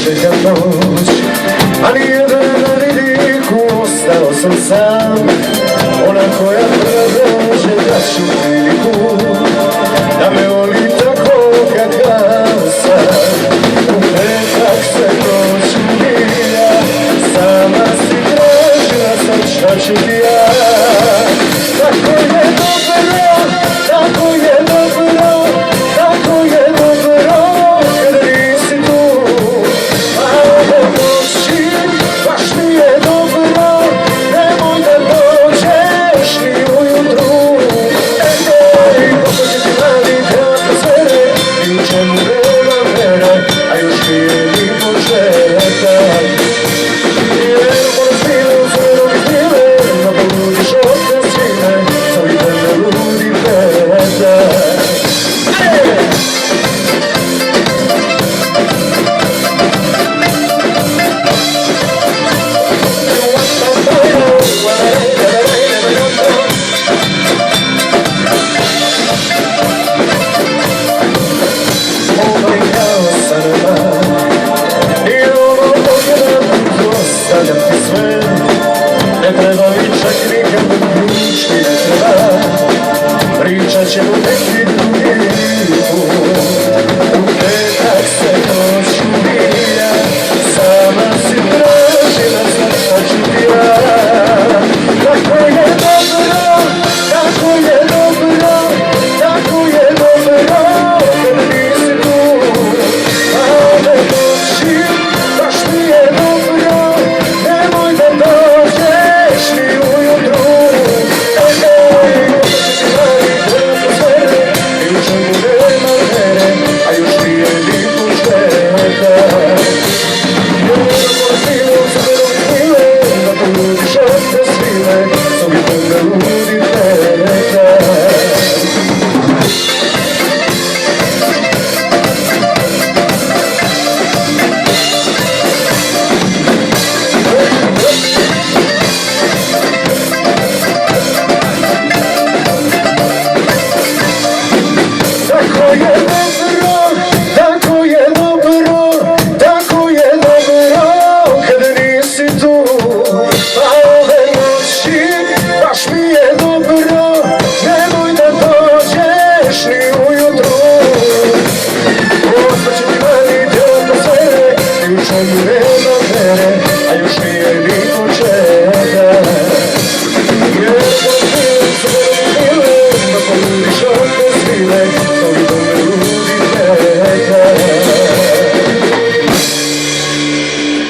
Čekam noć, ali jedan vidiku ostao sam sam. Ona koja prva dođe dat ću priliku da me voli tako kakav sam. U petak se noć ubija, sama si tražila sam šta ću ti ja. Tako je dobro, tako je dobro, tako je dobro kada nisi tu. Baš mi je dobro, nemoj da dođeš ni ujutru. Kako će ti raditi atmosfere i u čemu nema mene, a još nije ni početak. Jer moram svime u crvenom i snime, da poludiš od te svime, svoj dan ne ludi petak. Ne treba vičak nikad ključ mi ne treba, pričat ćemo neki drugi put. U petak se noć ubija, sama si tražila sam šta ću ti ja. Tako je dobro, tako je dobro, tako je dobro kada nisi tu. A ove noći baš mi je dobro, nemoj da dođeš ni ujutru. Kako će ti raditi atmosfere i u čemu nema mene, a još nije ni početak. Jer moram svime u crvenom i snime, da poludiš od te svime, svoj dan ne ludi petak. Tako je dobro, tako je dobro, tako je dobro kada nisi tu. A ove noći baš mi je dobro, nemoj da dođeš ni ujutru. Ostaće ti raditi atmosfere i u čemu ne